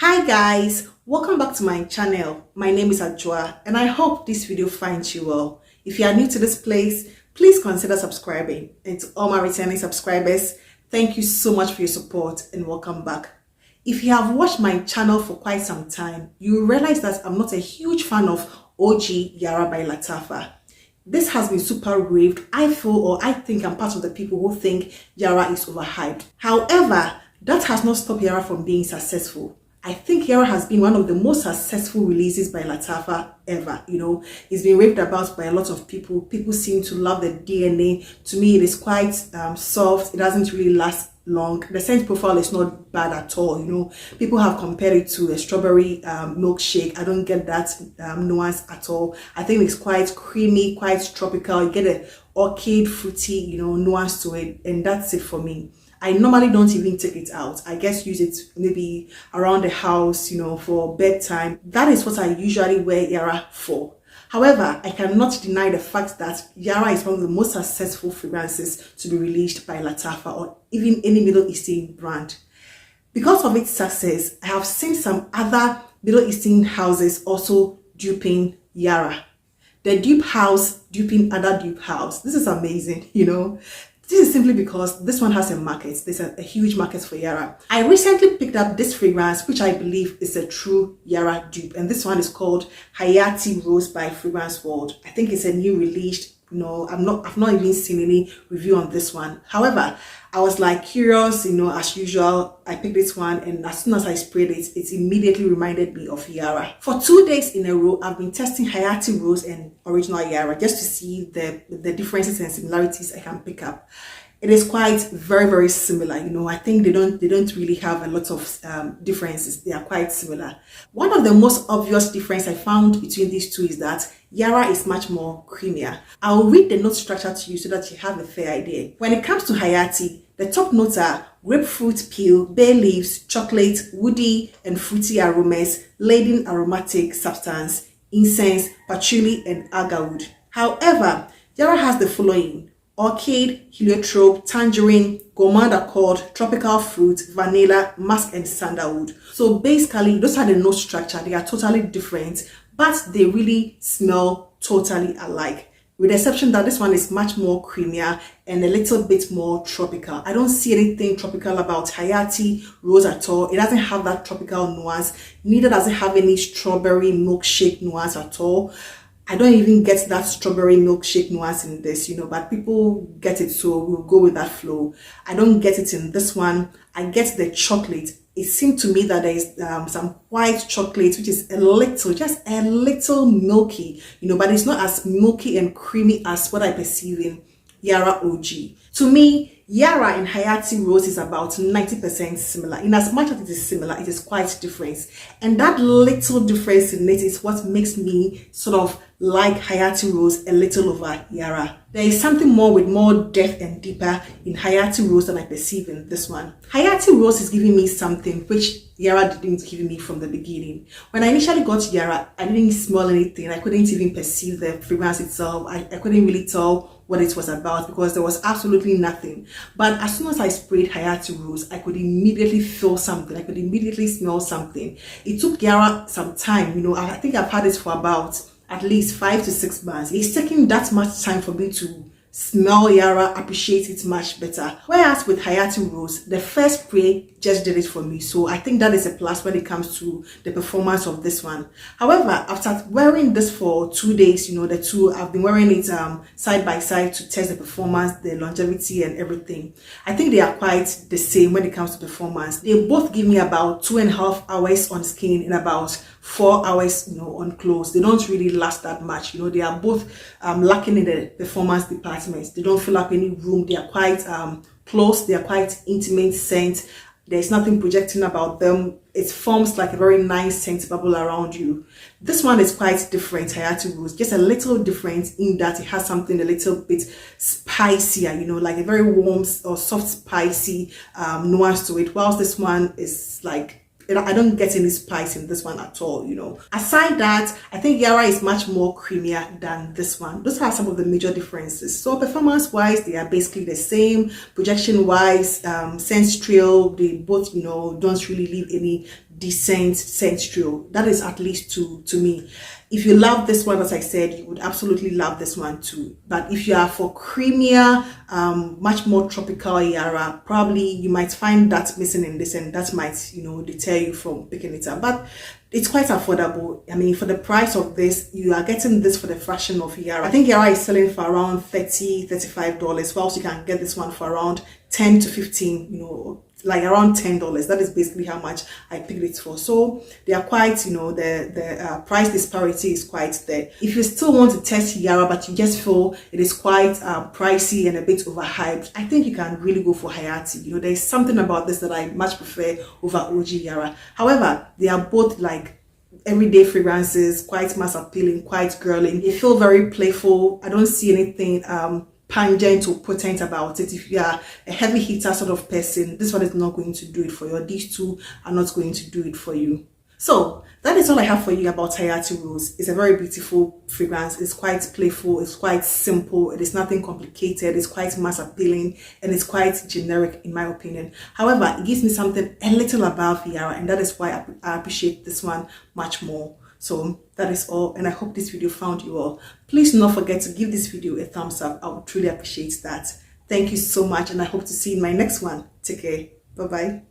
Hi guys, welcome back to my channel. My name is Ajwa and I hope this video finds you well. If you are new to this place, please consider subscribing. And to all my returning subscribers, thank you so much for your support and welcome back. If you have watched my channel for quite some time, you will realize that I'm not a huge fan of OG Yara by Lattafa. This has been super raved. I feel or I think I'm part of the people who think Yara is overhyped. However, that has not stopped Yara from being successful. I think Yara has been one of the most successful releases by Lattafa ever. It's been raved about by a lot of people. People seem to love the DNA. To me, it is quite soft. It doesn't really last long. The scent profile is not bad at all. People have compared it to a strawberry milkshake. I don't get that nuance at all. I think it's quite creamy, quite tropical. You get an orchid fruity nuance to it, and that's it for me. I normally don't even take it out. I guess use it maybe around the house, for bedtime. That is what I usually wear Yara for. However, I cannot deny the fact that Yara is one of the most successful fragrances to be released by Lattafa or even any Middle Eastern brand. Because of its success, I have seen some other Middle Eastern houses also duping Yara. The dupe house duping other dupe house. This is amazing, This is simply because this one has a market. There's a huge market for Yara. I recently picked up this fragrance, which I believe is a true Yara dupe. And this one is called Hayaati Rose by Fragrance World. I think it's a new release. I've not even seen any review on this one. However, I was like curious, as usual. I picked this one and as soon as I sprayed it, it immediately reminded me of Yara. For 2 days in a row, I've been testing Hayaati Rose and original Yara just to see the differences and similarities I can pick up. It is quite very, very similar. I think they don't really have a lot of differences. They are quite similar. One of the most obvious difference I found between these two is that Yara is much more creamier. I'll read the note structure to you so that you have a fair idea. When it comes to Hayaati, the top notes are grapefruit peel, bay leaves, chocolate, woody and fruity aromas, laden aromatic substance, incense, patchouli and agarwood. However, Yara has the following: orchid, heliotrope, tangerine, gourmand accord, tropical fruit, vanilla, musk and sandalwood. So basically, those are the note structure. They are totally different, but they really smell totally alike. With the exception that this one is much more creamier and a little bit more tropical. I don't see anything tropical about Hayaati Rose at all. It doesn't have that tropical nuance. Neither does it have any strawberry milkshake nuance at all. I don't even get that strawberry milkshake nuance in this, but people get it, so we'll go with that flow. I don't get it in this one. I get the chocolate. It seemed to me that there is some white chocolate, which is just a little milky, but it's not as milky and creamy as what I perceive in Yara OG. To me, Yara and Hayaati Rose is about 90% similar. In as much as it is similar, it is quite different. And that little difference in it is what makes me sort of like Hayaati Rose a little over Yara. There is something more with more depth and deeper in Hayaati Rose than I perceive in this one. Hayaati Rose is giving me something which Yara didn't give me from the beginning. When I initially got Yara, I didn't smell anything. I couldn't even perceive the fragrance itself. I couldn't really tell what it was about because there was absolutely nothing. But as soon as I sprayed Hayaati Rose, I could immediately feel something. I could immediately smell something. It took Yara some time. I think I've had it for about at least 5 to 6 months. It's taking that much time for me to smell Yara, appreciate it much better. Whereas with Hayaati Rose, the first spray just did it for me. So I think that is a plus when it comes to the performance of this one. However, after wearing this for 2 days, I've been wearing it side by side to test the performance, the longevity and everything. I think they are quite the same when it comes to performance. They both give me about 2.5 hours on skin and about 4 hours on clothes. They don't really last that much. They are both lacking in the performance department. They don't fill up any room. They are quite close. They are quite intimate scent. There's nothing projecting about them. It forms like a very nice scent bubble around you. This one is quite different, Hayaati Rose, just a little different in that it has something a little bit spicier, like a very warm or soft spicy nuance to it, whilst this one is like I don't get any spice in this one at all, Aside that, I think Yara is much more creamier than this one. Those are some of the major differences. So performance-wise, they are basically the same. Projection-wise, sense trail, they both, don't really leave any decent scent trio. That is at least two to me. If you love this one, as I said, you would absolutely love this one too. But if you are for creamier, much more tropical Yara, probably you might find that missing in this, and that might, you know, deter you from picking it up. But it's quite affordable. I mean, for the price of this, you are getting this for the fraction of Yara. I think Yara is selling for around $30–$35, whilst you can get this one for around 10 to 15, you know, like around $10. That is basically how much I picked it for. So they are quite, you know, the price disparity is quite there. If you still want to test Yara, but you just feel it is quite pricey and a bit overhyped, I think you can really go for Hayaati. You know, there's something about this that I much prefer over OG Yara. However, they are both like everyday fragrances, quite mass appealing, quite girly. They feel very playful. I don't see anything pungent or potent about it. If you are a heavy hitter sort of person, this one is not going to do it for you, or these two are not going to do it for you. So that is all I have for you about Hayaati Rose. It's a very beautiful fragrance. It's quite playful, it's quite simple, it is nothing complicated, it's quite mass appealing, and it's quite generic in my opinion. However, it gives me something a little above Yara, and that is why I appreciate this one much more. So that is all, and I hope this video found you all. Please do not forget to give this video a thumbs up. I would truly appreciate that. Thank you so much, and I hope to see you in my next one. Take care. Bye bye.